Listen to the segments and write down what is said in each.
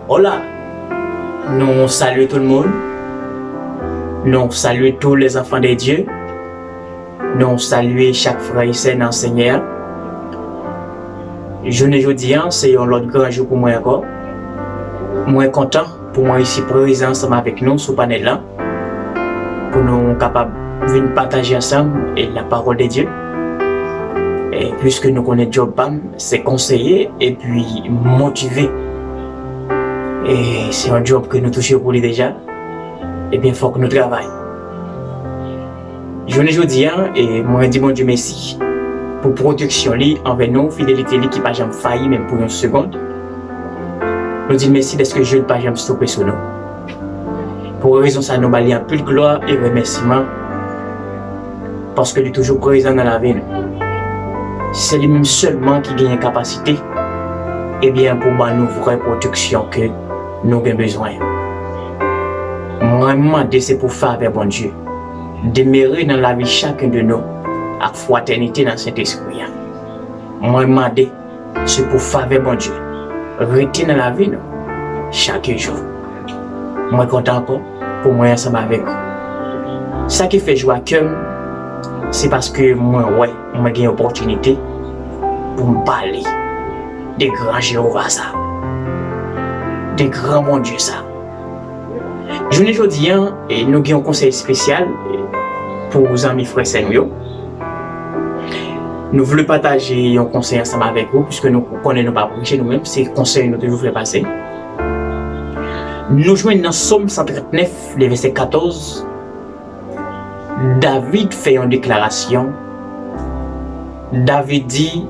Hola, nous saluons tout le monde, nous saluons tous les enfants de Dieu, nous saluons chaque frère et sœur enseignant. Journée aujourd'hui, c'est un autre grand jour pour moi encore. Moi content pour moi ici présent ensemble avec nous sur le panel là, pour nous capables de venir partager ensemble et la parole de Dieu. Et puisque nous connaissons Job Bam, c'est conseiller et puis motiver. Et c'est un job que nous touchons pour lui déjà. Et bien, il faut que nous travaillions. Je ne dis rien et moi, dis mon Dieu merci pour protection envers nous, fidélité qui n'a jamais failli, même pour une seconde. Nous disons merci de ce que je ne pas jamais stopper sur nous. Pour raison ça, nous balayons un peu de gloire et remerciement parce que lui est toujours présent dans la vie. C'est lui-même seulement qui gagne capacité et bien pour nous vraie protection que nous avons besoin. Moi, je demande c'est pour faire avec bon Dieu. Demeurer dans la vie chacun de nous avec fraternité dans cet esprit. Moi, je demande c'est pour faire avec bon Dieu. Rester dans la vie nous, chaque jour. Moi, content encore pour moi ensemble avec vous. Ça qui fait joie à cœur, c'est parce que moi, j'ai une opportunité pour me parler des grands Jéhovah ça. Des grands mon Dieu ça. Je ne dis rien et nous avons un conseil spécial pour vos amis frères et nous voulons partager un conseil ensemble avec vous puisque nous connaissons pas prêcher nous-mêmes, c'est conseil nous toujours fait passer. Nous jouons dans Somme 139, le verset 14. David fait une déclaration. David dit: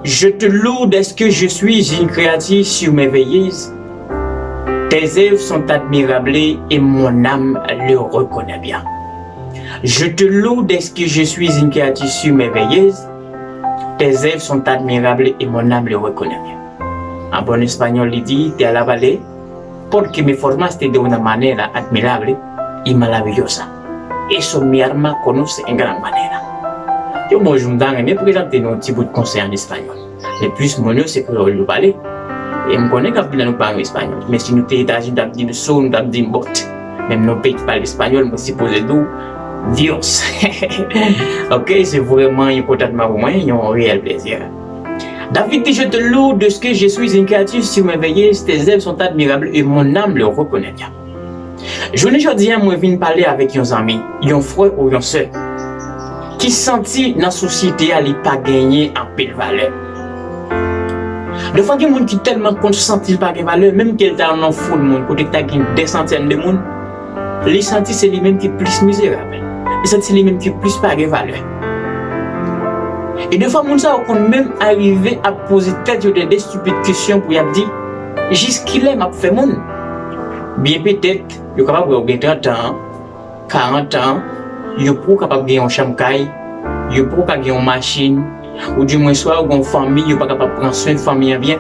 je te loue de ce que je suis une créature surmerveilleuse. Tes œuvres sont admirables et mon âme le reconnaît bien. Je te loue de ce que je suis une créature surmerveilleuse. Tes œuvres sont admirables et mon âme le reconnaît bien. En bon espagnol, il dit: te alabaré porque me formaste de una manera admirable y maravillosa. Eso mi alma conoce en gran manera. Yo, moi, je me donne présenter un petit bout de conseil en espagnol. Le plus mon c'est que je le parler. Et je connais quand nous parlons espagnol. Mais si nous sommes aux États-Unis, nous disons son, nous disons bot. Même nos pays qui parlent espagnol, je suppose d'où Dios. Ok, c'est vraiment important pour moi, c'est un réel plaisir. David dit: je te loue de ce que je suis une créature surmerveilleuse, tes œuvres sont admirables et mon âme le reconnaît bien. Je ne dis pas, moi, je viens parler avec un ami, un frère ou une soeur qui sentit dans la société à ne pas gagner en peu de valeur. De fois, il y a des gens qui tellement sentent pas de valeur, même qu'elle est dans un fou de monde, côté que tu as des centaines de monde, les sentis c'est les mêmes qui sont plus misérables. Les sentis c'est les mêmes qui sont plus pas de valeur. Et des fois, les gens sont même arrivé à poser tête des stupides questions pour dire jusqu'il est m'a fait monde. Bien peut-être, il est capable de 30 ans, 40 ans, il est capable de gagner un chamcaille, il est capable de gagner une machine, ou du moins soit une famille, il n'est pas capable de prendre soin de famille bien.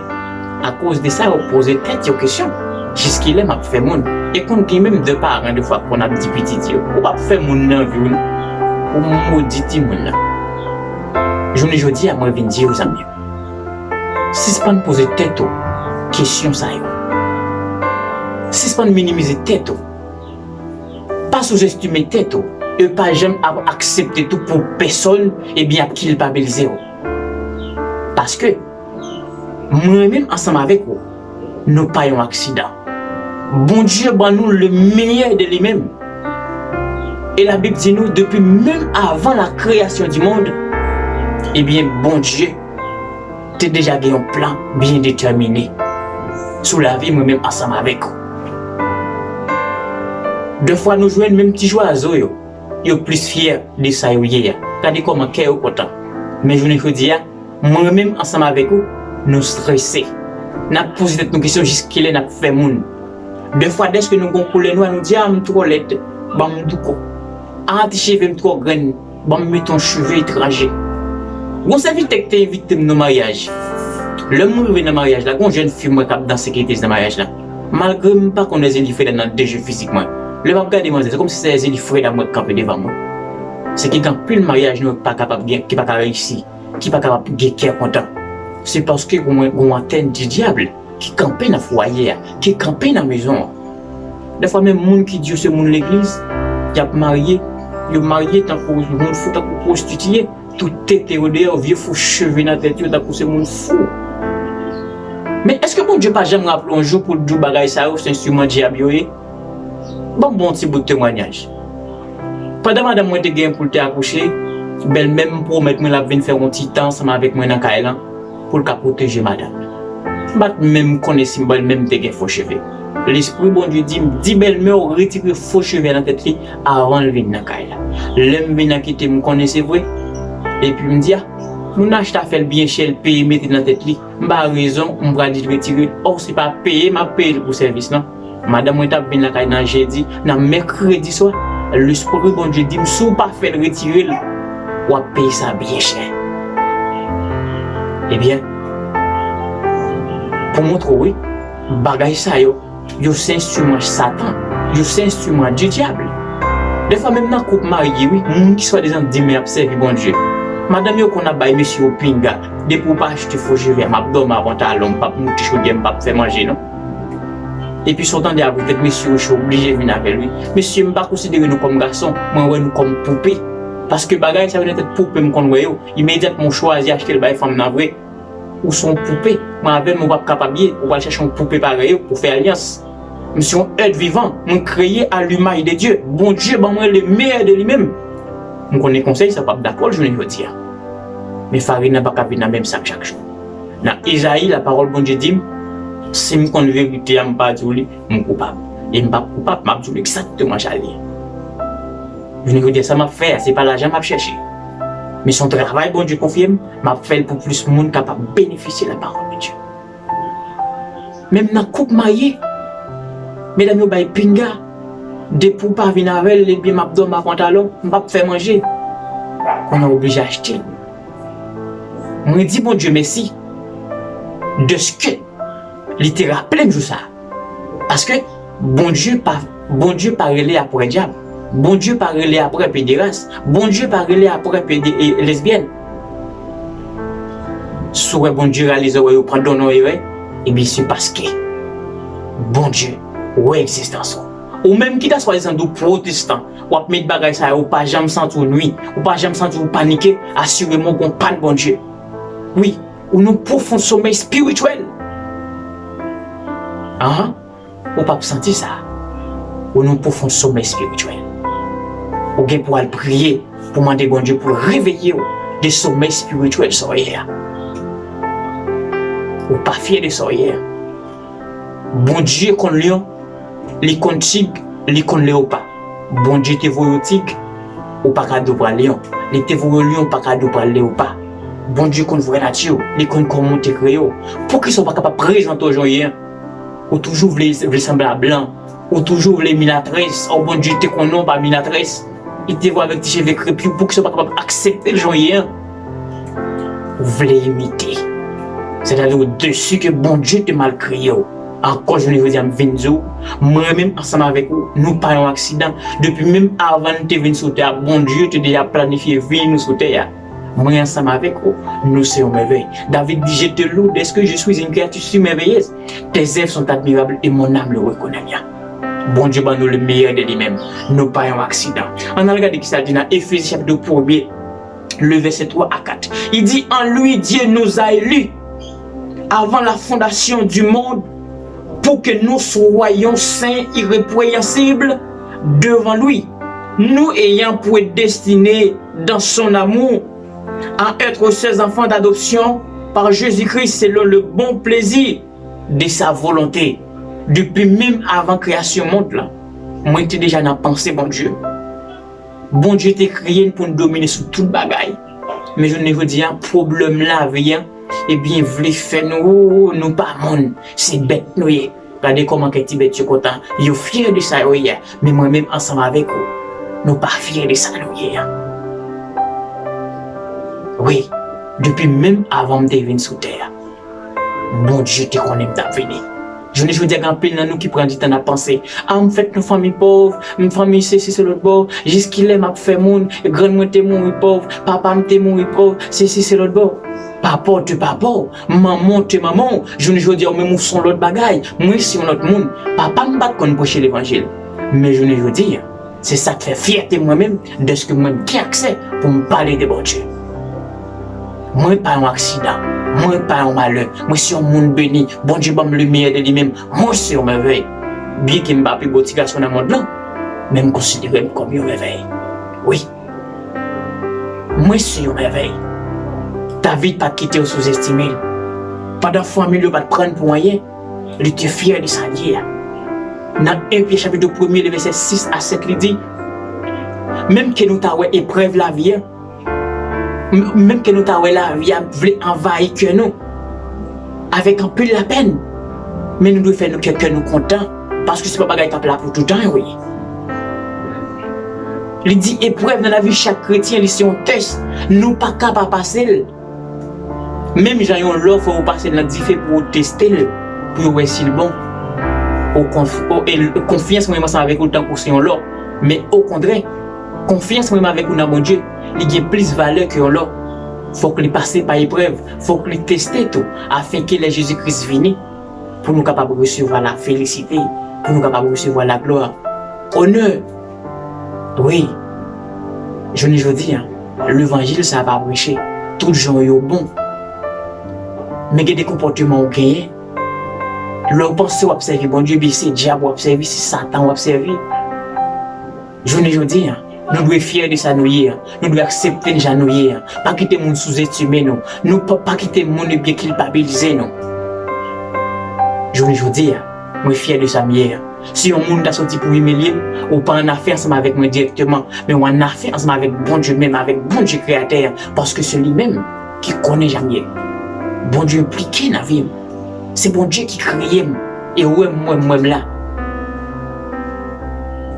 À cause de ça, il pose tête aux questions. Jusqu'il est m'a fait monde. Et quand il y a même deux parents, des fois qu'on a dit petit, on va faire monde dans la vie, ou maudit monde. Je ne dis à moi de dire aux amis, si ce n'est pas de poser tête aux questions, ça y est. Si ce n'est pas de minimiser tête, pas sous-estimer tête, et pas jamais accepter tout pour personne et bien culpabiliser. Parce que moi-même, ensemble avec vous, nous pas un accident. Bon Dieu, nous le meilleur de lui-même. Et la Bible dit nous, depuis même avant la création du monde, eh bien, bon Dieu, tu as déjà un plan bien déterminé sous la vie, moi-même, ensemble avec vous. Deux fois, nous jouons même petit oiseau, ils sont plus fiers de ça. Regardez comment ils sont contents. Mais je ne dis pas, moi-même, ensemble avec vous, nous stressons. Nous posons nos questions jusqu'à ce nous fait monde. Deux fois, dès que nous contrôlons, nous disons, ah, je suis trop laid, je suis trop. Ah, tes cheveux sont trop grands, je mets ton cheveu étranger. Vous savez que tu es victime de mariage. Le monde vient dans le mariage, là, quand jeune fille qui est dans sécurité dans le mariage, là, malgré pas qu'on ait fait dans le jeu physiquement, le pape garde moi, c'est comme si c'était les frères d'amour campé devant moi. C'est qui quand plus le mariage n'est pas capable, qui pas réussir, qui pas capable de gagner content. c'est parce que on antenne du diable qui campait dans le foyer, qui campait dans la maison. Des fois même monde qui dit c'est mon l'église, qui a marié tant que monde fou, tant que prostitué, tout était au dehors, vieux fou cheveux dans la tête, tant que c'est mon fou. Mais est-ce que bon Dieu pas jamais rappelé un jour pour dire bagaille ça c'est instrument diable yoé? Bon petit bout de témoignage. Pendant madame moi te gain pour te accoucher, belle même pour mettre moi la venir faire un petit temps ensemble avec moi dans Kailan pour le protéger madame. Bat même connaît belle même te gain faux cheveux. L'esprit bon Dieu dit belle mère retirer faux cheveux dans tête li avant de venir dans Kailan. L'aime venir quitter me connaissez vrai et puis me dire nous n'achète à faire bien cher payer mettre dans tête li m'pa raison on va dire retirer oh c'est pas payer m'a payer pour service non madame moi t'a venir la caille dans jeudi dans mercredi soir l'esprit bon Dieu dit si pas faire retirer ou payer ça bien cher. Eh bien pour montrer oui bagay ça yo c'est instrument Satan yo c'est instrument du diable. Des fois même dans couple marié oui monde qui soit des gens dit mais observe bon Dieu. Madame yo qu'on a bail monsieur au pinga, de pour pas acheter faux cheveux, m'a dormi avant ta l'homme, pas monter chaudière, pas faire manger non. Et puis son temps de peut-être monsieur je suis obligé de venir avec lui. Monsieur m'pas considérer nous comme garçon, moi ouais nous comme poupée parce que bagaille ça veut dire poupée me connait yo, immédiatement choisi acheter le bail femme na vrai ou son poupée, moi avec mon pas capable ou va chercher une poupée pareil pour faire alliance. Monsieur un être vivant, on créé à l'image de Dieu. Bon Dieu ba moi le meilleur de lui-même. On connaît conseil, ça pas d'accord, je ne veux dire. Mais farine n'a pas capé dans même sac chaque jour. Dans Isaïe, la parole bon Dieu dit, si je connais la vérité, je ne pas dire, je suis coupable. Et je ne suis pas coupable, je dis exactement j'allais. Je ne veux dire ça m'a fait, c'est pas l'argent m'a cherché. Mais son travail, bon Dieu confirme, m'a fait pour plus de monde capable de bénéficier de la parole de Dieu. Même dans la coupe mariée, mesdames, vous avez pinga. De pour pas venir avec les biens m'abdom ma pantalon, m'pas faire manger. On est obligé d'acheter. Moi dis bon Dieu merci de ce que il rappelé tout ça. Parce que bon Dieu pas relé après diable. Bon Dieu pas relé après pédéraste. Bon Dieu pas relé après lesbienne. Soit bon Dieu réalise ou prend donner et bien c'est parce que bon Dieu ouais existence. Ou même qui t'a soi-disant de protestant, ou à mettre bagay ça, ou pas jamais sentir nuit, ou pas jamais sentir paniquer, assurément qu'on pas de bon Dieu. Oui, ou nous profond sommeil spirituel. Ou pas sentir ça. Ou nous profond sommeil spirituel. Ou bien pour aller prier, pour demander bon Dieu pour réveiller des sommeils spirituels sur hier. Ou pas fier de ça hier. Bon Dieu qu'on lion. Les comptes tigre, les comptes léopard. Bon Dieu te voye au tigre, ou pas cadeau pour le lion. Les te voye au lion, pas cadeau pour le léopard. Bon Dieu qu'on voit nature, les comptes comment te créé. Pour qu'ils ne soient pas capables de présenter aujourd'hui, ou toujours les semblables blancs, ou toujours les minatrices, ou bon Dieu te connaît pas minatrice. Il te voit avec tes cheveux crépus pour qu'ils ne soient pas capables d'accepter le jour. Vous voulez imiter. C'est-à-dire au-dessus que bon Dieu te mal créé. Encore je ne veux dire Vinzo, moi-même ensemble avec vous, nous pas un accident. Depuis même avant de venir sur terre, bon Dieu te déjà planifié venir sur terre. Moi ensemble avec vous, nous sommes merveilleux. David dit je te loue, est-ce que je suis une créature merveilleuse? Tes œuvres sont admirables et mon âme le reconnaît bien. Bon Dieu nous le meilleur de lui-même, nous pas un accident. On a regardé qui ça dit dans Éphésiens chapitre 1er, le verset 3 à 4. Il dit en lui Dieu nous a élus avant la fondation du monde, pour que nous soyons saints, irrépréhensibles devant lui, nous ayant pour être destinés dans son amour à être ses enfants d'adoption par Jésus-Christ selon le bon plaisir de sa volonté. Depuis même avant création monde là, moi j'étais déjà dans la pensée bon Dieu. Bon Dieu t'a créé pour nous dominer sur toute bagaille. Mais je ne veux dire un problème là vient. Eh bien, vous voulez faire nous pas monde, c'est bête nous. Regardez comment que Tibet est content, ils sont fiers de ça hier, mais moi-même ensemble avec vous, nous pas fiers de ça nous hier. Oui, depuis même avant de venir sur terre, bon Dieu te connaît d'avenir. Je ne veux dire qu'un peu dans nous qui prend du temps à penser. Ah, me fait nos familles pauvres, une famille c'est l'autre bord, jusqu'il est m'a fait monde, grand moi t'es mourir pauvre, papa me t'es mourir pauvre, c'est l'autre bord. papa te papa, maman te maman, je ne veux dire même ou son l'autre bagaille, moi si on autre monde, papa me bat qu'on prêcher l'évangile. Mais je ne veux dire, c'est ça qui fait fierté moi-même de ce que moi j'ai accès pour me parler de bon Dieu. Moi pas un accident, moi pas un malheur, moi suis un monde béni, bon Dieu va me le meilleur de lui-même, moi c'est un merveille. Bien qu'il m'a plus beau petit garçon dans le monde là, même considéré comme un merveille. Oui. Moi suis un merveille. David pas quitter ou sous-estimer. Pas d'enfant milieu pas de prendre pour rien. Il était fier de sa vie. Dans 1 Pierre chapitre 1er, le verset 6 à 7, il dit, même que nous t'avons épreuve la vie, même que nous t'avons la vie, voulait envahir que nous, avec un peu de la peine, mais nous devons faire nous que nous contents, parce que c'est pas bagaille qui là pour tout le temps, oui. Il dit épreuve dans la vie chaque chrétien, il c'est un test, nous pas capables de passer. Même j'ai un lot faut passer dans différents pour tester pour voir si le bon. Confiance moi avec autant que c'est un lot, mais au contraire, confiance moi avec un bon Dieu, il y a plus de valeur que l'autre. Faut que les passer par épreuve, faut que les tester tout afin que le Jésus-Christ vienne pour nous capables de recevoir la félicité, pour nous capables de recevoir la gloire, honneur. Oui, je ne veux dire, l'évangile ça va prêcher, tout le gens est bon. Mais il y a des comportements au gain. Leur pensée observer bon Dieu, c'est diable observer, c'est Satan observer. Je ne veux dire, nous devons être fiers de ça nous nous devons accepter de ça nous pas quitter mon sous-estimer nous, nous pas quitter mon bien culpabiliser nous. Je ne veux dire, moi fier de ça hier. Si on monde a sorti pour humilier, ou pas en affaire ensemble avec moi directement, mais on en affaire ensemble avec bon Dieu même, avec bon Dieu créateur, parce que c'est lui-même qui connaît jamais. Bon Dieu impliqué dans la vie. C'est bon Dieu qui crée et ouais moi là.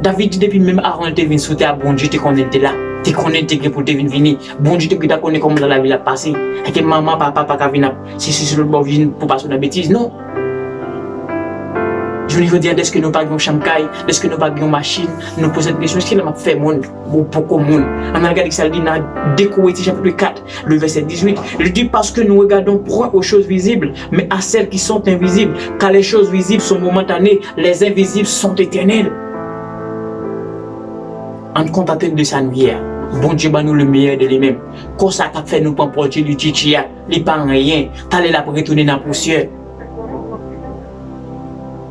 David dit depuis même avant de venir sous terre, bon Dieu te connaît là, te connaît pour te venir. Bon Dieu te connaît comment dans la vie a passé. Et que maman papa pas venir si sur le bord vient pour passer la bêtise non. Je veux dire, est-ce que nous n'avons pas de chambre, est-ce que nous n'avons pas de machine, nous posons des questions, est-ce qu'il a fait monde ou pour monde. On a regardé ça dit dans 2 Corinthiens chapitre 4, le verset 18. Il dit parce que nous regardons point aux choses visibles, mais à celles qui sont invisibles, car les choses visibles sont momentanées, les invisibles sont éternelles. En contentant de sa nuit, bon Dieu va nous le meilleur de lui-même. Quand ça a fait nous prendre pour Dieu, il n'est pas rien, t'allais là pour retourner dans la poussière.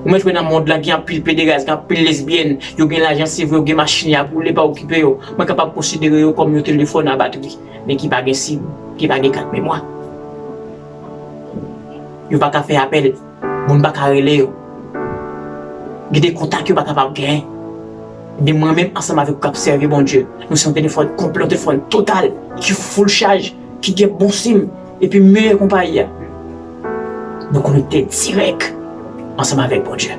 Moi, je suis dans le monde là, il y a un pile pédéraste, il y a un pile lesbienne, il y a l'argent, c'est vrai, il y a une machine à rouler, pas occupé. Moi, je suis capable de considérer comme un téléphone à batterie, mais qui n'a pas de cible, qui n'a pas de carte mémoire. Il n'y a pas de faire appel, il n'y a pas de relais. Il y a des contacts qui ne sont pas capables de gagner. Mais moi-même, ensemble avec vous, observer bon Dieu, nous sommes un téléphone complet, un téléphone total, qui full charge, qui a bon sim, et puis meilleur compagnie. Nous connectons direct. Ensemble avec bon Dieu.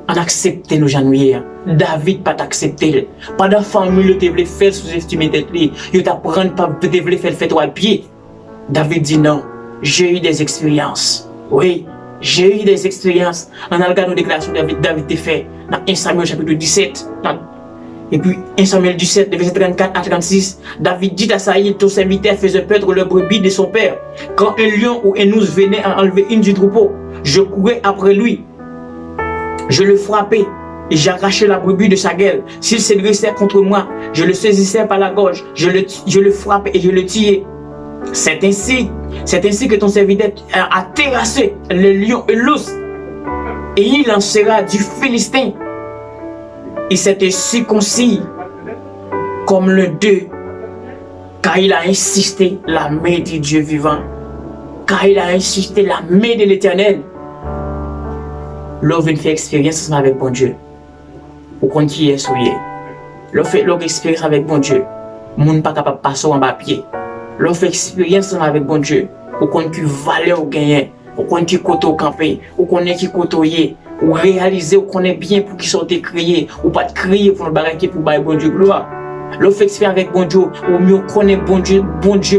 On accepte nos janouilles. David pas t'accepter. Pas de famille qui voulait faire sous-estimer tête li. Il t'apprendre pas te voulait faire fait trois pieds. David dit non, j'ai eu des expériences. Oui, j'ai eu des expériences. On a regardé nos déclarations David te fait dans 1 Samuel chapitre 17. Et puis 1 Samuel 17, verset 34 à 36, David dit à Saïd, ton serviteur faisait perdre le brebis de son père. Quand un lion ou un ours venait à enlever une du troupeau, je courais après lui. Je le frappais et j'arrachais la brebis de sa gueule. S'il se dressait contre moi, je le saisissais par la gorge, je le frappais et je le tuais. C'est ainsi que ton serviteur a terrassé le lion et l'ours. Et il en sera du Philistin. Il s'était circoncis comme le Dieu, car il a insisté la main du Dieu vivant, car il a insisté la main de l'Éternel. L'on vient faire expérience avec bon Dieu. Pour qu'on qui est souillé. L'on fait expérience avec bon Dieu. Moun pas capable de passer en papier. L'on fait expérience avec bon Dieu. Pour qu'on qui valeur au gagner. Pour qu'on qui côté au camper. Pour qu'on qui côtoyer. Ou réaliser ou connaît bien pour qu'ils sont créés ou pas de créer pour le barraquer pour bailler bon Dieu gloire. Le fait faire avec bon Dieu ou mieux connaît bon Dieu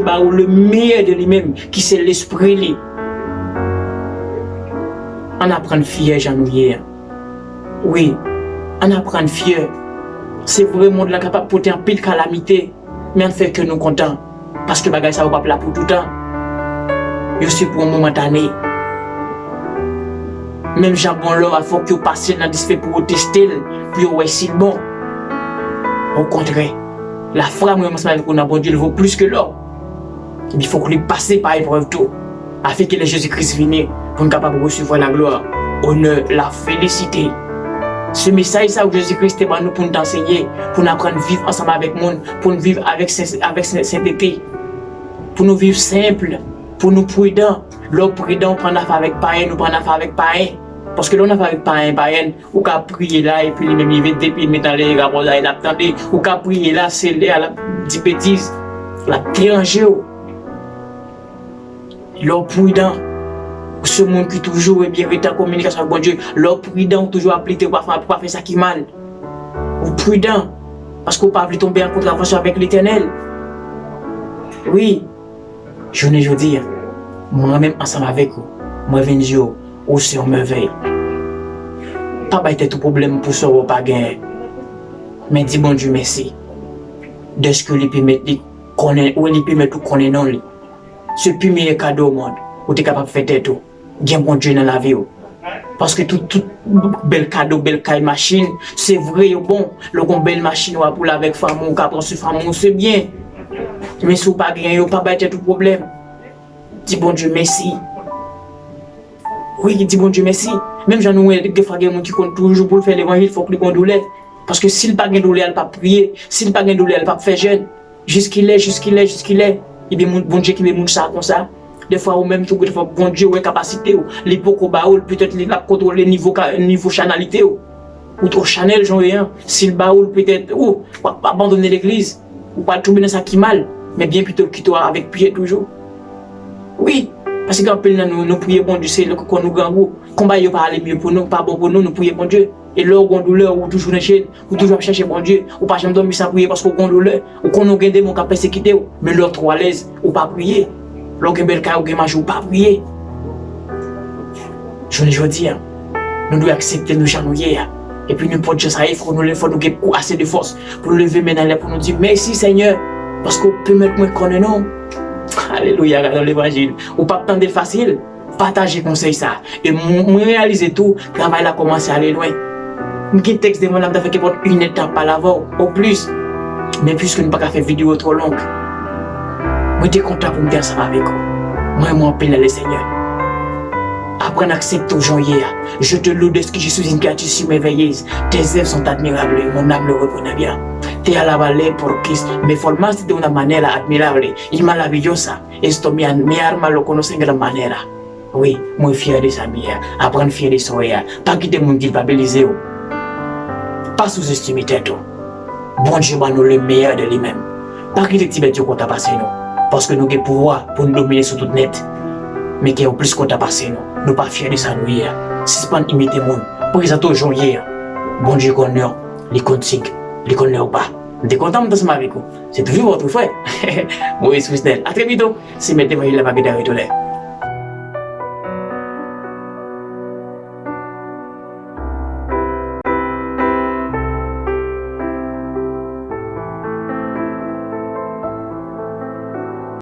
bah ou le meilleur de lui-même qui c'est l'esprit lui. On apprend fier janouiller. Oui, on apprend fier. C'est vraiment de la capable de porter un pile calamité mais on fait que nous contents. Parce que bagay ça ou pas là pour tout le temps. Yo c'est pour un momentané. Même jambon là, il faut que vous passiez dans le pour tester, puis ouais si bon. Au contraire, la foi, moi, je qu'on a bon Dieu, vaut plus que l'or. Il faut qu'on lui passe par épreuve tout, afin que le Jésus-Christ vienne pour nous capable de recevoir la gloire, honneur, la félicité. Ce message ça où Jésus-Christ est nous pour nous enseigner, pour nous apprendre à vivre ensemble avec le monde, pour nous vivre avec sainteté, pour nous vivre simple, pour nous prudents. L'homme prudent prend affaire avec païen, nous prend affaire avec païen. Parce que l'on a affaire avec païen, ou qu'à prier là, et puis il met des pieds, dans les rapports là, il attend, ou qu'à prier là, c'est là, la petite bêtise, la déranger. L'homme prudent, ce monde qui toujours est bien en communication avec bon Dieu, l'homme prudent, toujours appliqué pour pas faire ça qui mal. Ou prudent, parce qu'on ne peut pas tomber en contravention avec l'Éternel. Oui, je ne dis, moi-même ensemble avec vous, moi je viens ou si on me veille. Pas bâtir tout problème pour ce pas gagner. Mais dis bon Dieu merci. De ce que les peut mettre connaît ou les peut mettre tout connaît non li. Ce premier cadeau au monde où tu es capable de faire tout. Bien bon Dieu dans la vie. Parce que tout bel cadeau, belle caille machine, c'est vrai bon, le belle machine ou pour avec femme ou capable sur femme c'est bien. Mais si vous pas gagner, pas bâtir tout problème. Dis bon Dieu merci. Oui, dis bon Dieu merci. Même j'en ai des fois des gens qui comptent toujours pour faire l'évangile, il faut que les douleur. Parce que s'il pas de douleur, il pas prier. S'il pas de douleur, il pas faire jeûne. Jusqu'il est. Il y a bon Dieu qui me montre ça comme ça. Des fois, ou même tout bon Dieu ou capacité, les pocos baoul, peut-être il a contrôlé niveau chanalité ou trop chanel, j'en ai un. S'il baoul peut-être ou pas abandonner l'église ou pas tomber dans ça qui mal, mais bien plutôt que toi avec prier toujours. Oui. Parce que quand nous prions bon Dieu, c'est le qu'on nous gagne. Combat il pas aller mieux pour nous, pas bon pour nous, nous prions bon Dieu. Et là, on douleur, ou toujours chercher, ou toujours chercher bon Dieu, ou pas jamais dormir sans prier parce qu'on douleur, ou qu'on nous gagne mon cap persécuté, mais l'autre trop à l'aise, ou pas prier. L'autre bel cas, ou gagne ou pas prier. Je ne dis pas, nous devons accepter nos janouiller. Et puis nous pour Dieu ça, il faut nous assez de force pour nous lever maintenant pour nous dire merci Seigneur, parce qu'on peut mettre moins qu'on est non. Alléluia dans l'évangile. Ou pas attendre facile, partager conseil ça. Et moi réaliser tout, le travail a commencé à aller loin. Un texte de mon âme fait une étape par l'avant, au plus. Mais puisque nous ne pouvons pas faire vidéo trop longue, moi je suis content pour me dire ça avec vous. Moi appelle le Seigneur. Apprends à accepter aujourd'hui. Je te loue de ce que je suis une créature merveilleuse. Tes œuvres sont admirables, mon âme le reconnaît bien. Te alabaré por Cristo, me formaste de una manera admirable y maravillosa. Esto mi alma lo conoce en gran manera. Oui, muy fier de sa mère, apprendre fier de son ère, pas quitter mon culpabiliser. Pas sous-estimer tête. Bon Dieu va nous le meilleur de lui-même. Pas quitter Tibet qu'on t'a passé nous, parce que nous avons le pouvoir pour nous dominer sur toute net. Mais qui est au plus qu'on t'a passé nous, nous pas fiers de sa nous hier. Si c'est pas imiter monde, présenter aux gens hier. Bon Dieu qu'on a, les consignes. Les connaît ou pas. Je suis content de avec vous. C'est toujours votre frère. Maurice Frisnel. À très bientôt. Si mettez-vous la baguette à retourner.